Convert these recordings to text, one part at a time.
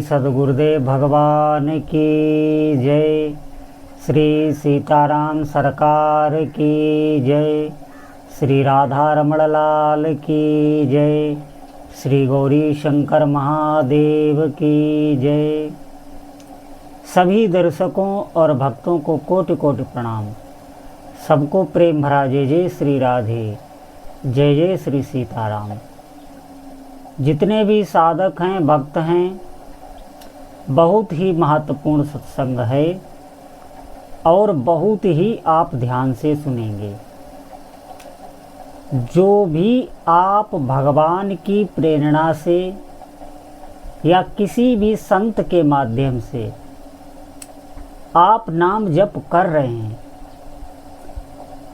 सद्गुरुदेव भगवान की जय। श्री सीताराम सरकार की जय। श्री राधा रमण लाल की जय। श्री गौरी शंकर महादेव की जय। सभी दर्शकों और भक्तों को कोटि कोटि प्रणाम। सबको प्रेम भरा जय जय श्री राधे, जय जय श्री सीताराम। जितने भी साधक हैं, भक्त हैं, बहुत ही महत्वपूर्ण सत्संग है और बहुत ही आप ध्यान से सुनेंगे। जो भी आप भगवान की प्रेरणा से या किसी भी संत के माध्यम से आप नाम जप कर रहे हैं,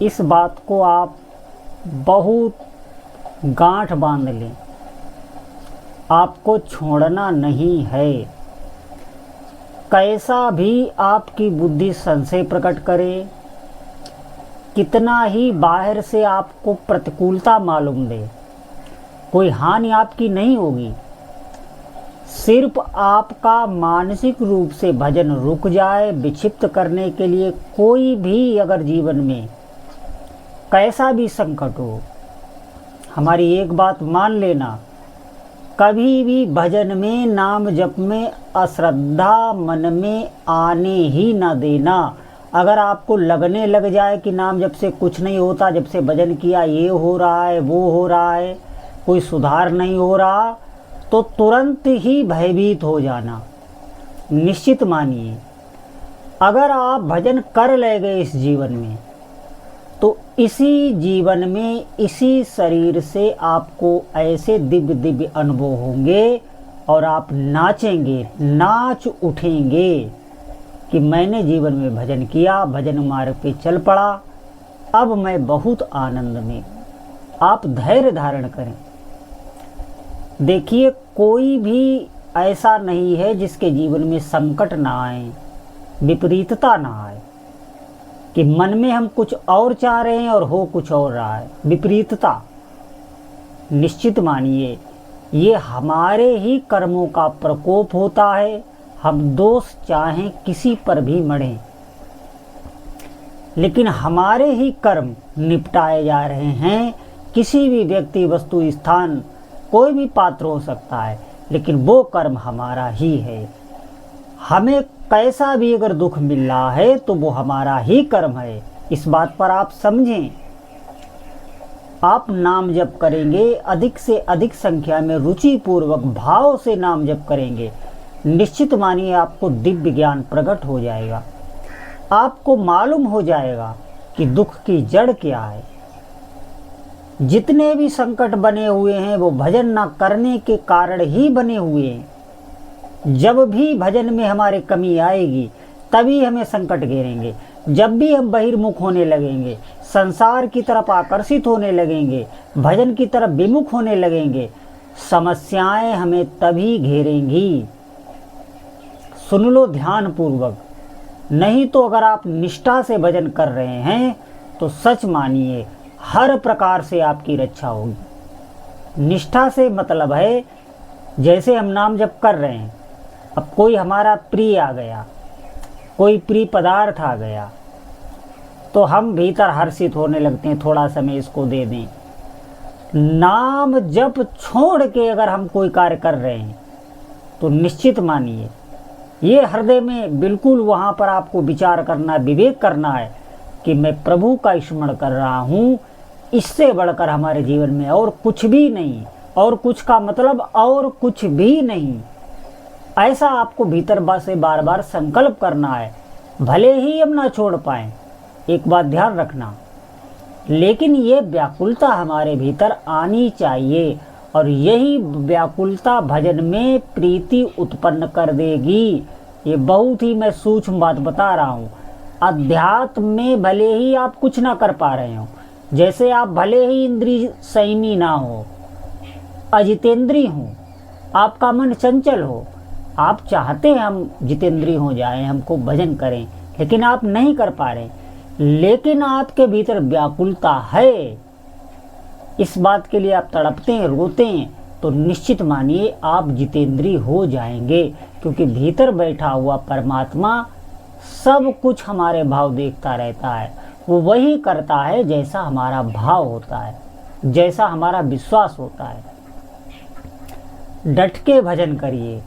इस बात को आप बहुत गांठ बांध लें। आपको छोड़ना नहीं है। कैसा भी आपकी बुद्धि संशय प्रकट करे, कितना ही बाहर से आपको प्रतिकूलता मालूम दे, कोई हानि आपकी नहीं होगी। सिर्फ आपका मानसिक रूप से भजन रुक जाए, विक्षिप्त करने के लिए कोई भी अगर जीवन में कैसा भी संकट हो, हमारी एक बात मान लेना, कभी भी भजन में, नाम जप में अश्रद्धा मन में आने ही न देना। अगर आपको लगने लग जाए कि नाम जप से कुछ नहीं होता, जब से भजन किया ये हो रहा है, वो हो रहा है, कोई सुधार नहीं हो रहा, तो तुरंत ही भयभीत हो जाना। निश्चित मानिए, अगर आप भजन कर ले गए इस जीवन में, तो इसी जीवन में, इसी शरीर से आपको ऐसे दिव्य दिव्य अनुभव होंगे और आप नाचेंगे, नाच उठेंगे कि मैंने जीवन में भजन किया, भजन मार्ग पे चल पड़ा, अब मैं बहुत आनंद में। आप धैर्य धारण करें। देखिए, कोई भी ऐसा नहीं है जिसके जीवन में संकट ना आए, विपरीतता ना आए, कि मन में हम कुछ और चाह रहे हैं और हो कुछ और रहा है, विपरीतता। निश्चित मानिए, ये हमारे ही कर्मों का प्रकोप होता है। हम दोष चाहें किसी पर भी मढ़ें, लेकिन हमारे ही कर्म निपटाए जा रहे हैं। किसी भी व्यक्ति, वस्तु, स्थान, कोई भी पात्र हो सकता है, लेकिन वो कर्म हमारा ही है। हमें कैसा भी अगर दुख मिल रहा है तो वो हमारा ही कर्म है। इस बात पर आप समझें। आप नाम जप करेंगे, अधिक से अधिक संख्या में रुचि पूर्वक भाव से नाम जप करेंगे, निश्चित मानिए आपको दिव्य ज्ञान प्रकट हो जाएगा। आपको मालूम हो जाएगा कि दुख की जड़ क्या है। जितने भी संकट बने हुए हैं वो भजन न करने के कारण ही बने हुए हैं। जब भी भजन में हमारे कमी आएगी, तभी हमें संकट घेरेंगे। जब भी हम बहिर्मुख होने लगेंगे, संसार की तरफ आकर्षित होने लगेंगे, भजन की तरफ विमुख होने लगेंगे, समस्याएं हमें तभी घेरेंगी। सुन लो ध्यान पूर्वक। नहीं तो अगर आप निष्ठा से भजन कर रहे हैं तो सच मानिए हर प्रकार से आपकी रक्षा होगी। निष्ठा से मतलब है, जैसे हम नाम जप कर रहे हैं, अब कोई हमारा प्रिय आ गया, कोई प्रिय पदार्थ आ गया, तो हम भीतर हर्षित होने लगते हैं, थोड़ा समय इसको दे दें। नाम जप छोड़ के अगर हम कोई कार्य कर रहे हैं तो निश्चित मानिए ये हृदय में बिल्कुल वहाँ पर आपको विचार करना, विवेक करना है कि मैं प्रभु का स्मरण कर रहा हूँ। इससे बढ़कर हमारे जीवन में और कुछ भी नहीं, और कुछ का मतलब और कुछ भी नहीं। ऐसा आपको भीतर से बार बार संकल्प करना है, भले ही हम ना छोड़ पाएं। एक बात ध्यान रखना, लेकिन ये व्याकुलता हमारे भीतर आनी चाहिए, और यही व्याकुलता भजन में प्रीति उत्पन्न कर देगी। ये बहुत ही मैं सूक्ष्म बात बता रहा हूँ। अध्यात्म में भले ही आप कुछ ना कर पा रहे हो, जैसे आप भले ही इंद्रिय संयमी ना हो, अजितेंद्रीय हो, आपका मन चंचल हो, आप चाहते हैं हम जितेंद्रीय हो जाएं, हमको भजन करें, लेकिन आप नहीं कर पा रहे। लेकिन आपके भीतर व्याकुलता है, इस बात के लिए आप तड़पते हैं, रोते हैं, तो निश्चित मानिए आप जितेंद्रीय हो जाएंगे, क्योंकि भीतर बैठा हुआ परमात्मा सब कुछ हमारे भाव देखता रहता है। वो वही करता है जैसा हमारा भाव होता है, जैसा हमारा विश्वास होता है। डट के भजन करिए,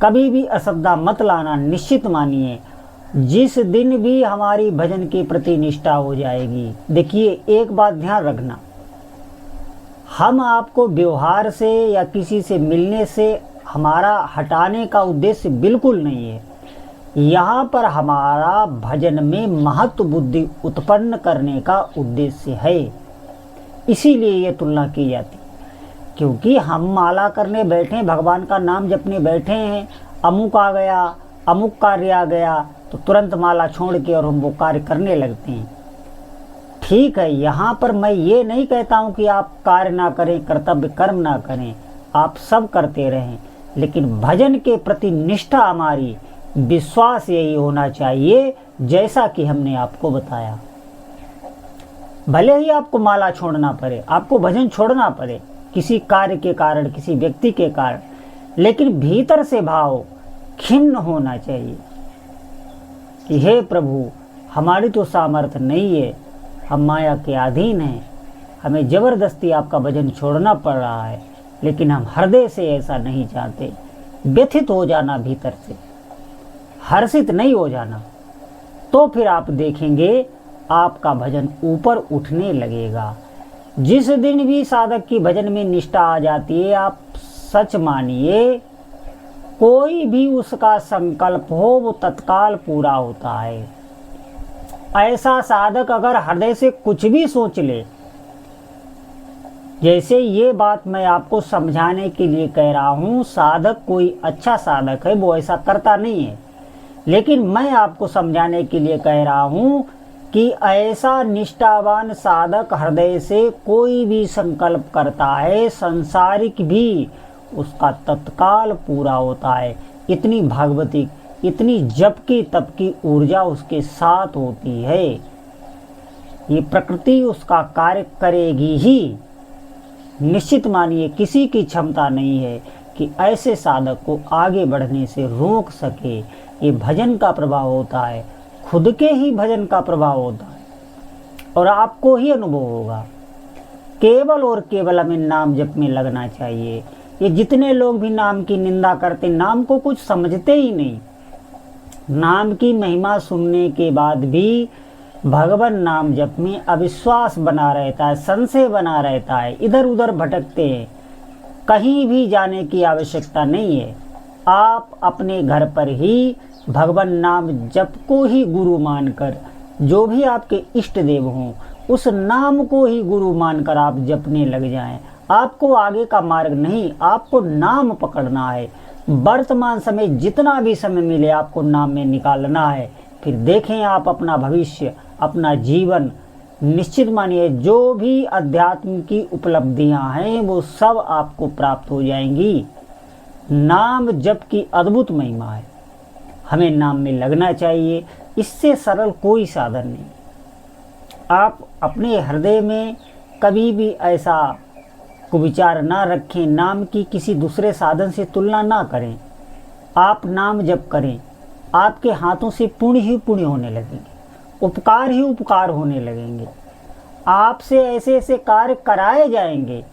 कभी भी अश्रद्धा मत लाना। निश्चित मानिए जिस दिन भी हमारी भजन के प्रति निष्ठा हो जाएगी, देखिए एक बात ध्यान रखना, हम आपको व्यवहार से या किसी से मिलने से हमारा हटाने का उद्देश्य बिल्कुल नहीं है। यहाँ पर हमारा भजन में महत्व बुद्धि उत्पन्न करने का उद्देश्य है, इसीलिए ये तुलना की जाती। क्योंकि हम माला करने बैठे, भगवान का नाम जपने बैठे हैं, अमुक आ गया, अमुक कार्य आ गया, तो तुरंत माला छोड़ के और हम वो कार्य करने लगते हैं। ठीक है, यहाँ पर मैं ये नहीं कहता हूँ कि आप कार्य ना करें, कर्तव्य कर्म ना करें, आप सब करते रहें, लेकिन भजन के प्रति निष्ठा हमारी, विश्वास यही होना चाहिए जैसा कि हमने आपको बताया। भले ही आपको माला छोड़ना पड़े, आपको भजन छोड़ना पड़े किसी कार्य के कारण, किसी व्यक्ति के कारण, लेकिन भीतर से भाव खिन्न होना चाहिए कि हे प्रभु, हमारी तो सामर्थ्य नहीं है, हम माया के अधीन हैं, हमें जबरदस्ती आपका भजन छोड़ना पड़ रहा है, लेकिन हम हृदय से ऐसा नहीं चाहते। व्यथित हो जाना, भीतर से हर्षित नहीं हो जाना, तो फिर आप देखेंगे आपका भजन ऊपर उठने लगेगा। जिस दिन भी साधक की भजन में निष्ठा आ जाती है, आप सच मानिए कोई भी उसका संकल्प हो वो तत्काल पूरा होता है। ऐसा साधक अगर हृदय से कुछ भी सोच ले, जैसे ये बात मैं आपको समझाने के लिए कह रहा हूँ, साधक कोई अच्छा साधक है वो ऐसा करता नहीं है, लेकिन मैं आपको समझाने के लिए कह रहा हूँ कि ऐसा निष्ठावान साधक हृदय से कोई भी संकल्प करता है, सांसारिक भी उसका तत्काल पूरा होता है। इतनी भागवतिक, इतनी जप की तप की ऊर्जा उसके साथ होती है, ये प्रकृति उसका कार्य करेगी ही। निश्चित मानिए किसी की क्षमता नहीं है कि ऐसे साधक को आगे बढ़ने से रोक सके। ये भजन का प्रभाव होता है, खुद के ही भजन का प्रभाव होता है, और आपको ही अनुभव होगा। केवल और केवल हमें नाम जप में लगना चाहिए। ये जितने लोग भी नाम की निंदा करते, नाम को कुछ समझते ही नहीं, नाम की महिमा सुनने के बाद भी भगवान नाम जप में अविश्वास बना रहता है, संशय बना रहता है, इधर उधर भटकते हैं। कहीं भी जाने की आवश्यकता नहीं है, आप अपने घर पर ही भगवान नाम जप को ही गुरु मानकर, जो भी आपके इष्ट देव हों उस नाम को ही गुरु मानकर आप जपने लग जाएं। आपको आगे का मार्ग नहीं, आपको नाम पकड़ना है। वर्तमान समय जितना भी समय मिले आपको नाम में निकालना है। फिर देखें आप अपना भविष्य, अपना जीवन। निश्चित मानिए जो भी अध्यात्म की उपलब्धियां हैं वो सब आपको प्राप्त हो जाएंगी। नाम जप की अद्भुत महिमा है, हमें नाम में लगना चाहिए, इससे सरल कोई साधन नहीं। आप अपने हृदय में कभी भी ऐसा कुविचार ना रखें, नाम की किसी दूसरे साधन से तुलना ना करें। आप नाम जप करें, आपके हाथों से पुण्य ही पुण्य होने लगेंगे, उपकार ही उपकार होने लगेंगे। आपसे ऐसे ऐसे कार्य कराए जाएंगे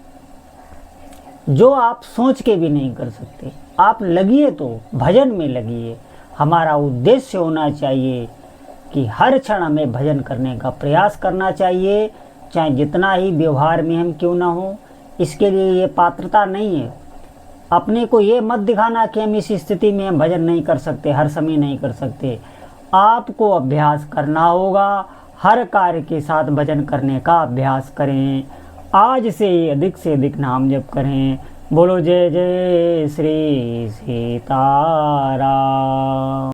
जो आप सोच के भी नहीं कर सकते। आप लगिए तो भजन में लगिए। हमारा उद्देश्य होना चाहिए कि हर क्षण हमें भजन करने का प्रयास करना चाहिए, चाहे जितना ही व्यवहार में हम क्यों ना हो। इसके लिए ये पात्रता नहीं है। अपने को ये मत दिखाना कि हम इस स्थिति में हम भजन नहीं कर सकते, हर समय नहीं कर सकते। आपको अभ्यास करना होगा, हर कार्य के साथ भजन करने का अभ्यास करें। आज से अधिक नाम जप करें। बोलो जय जय श्री सीताराम।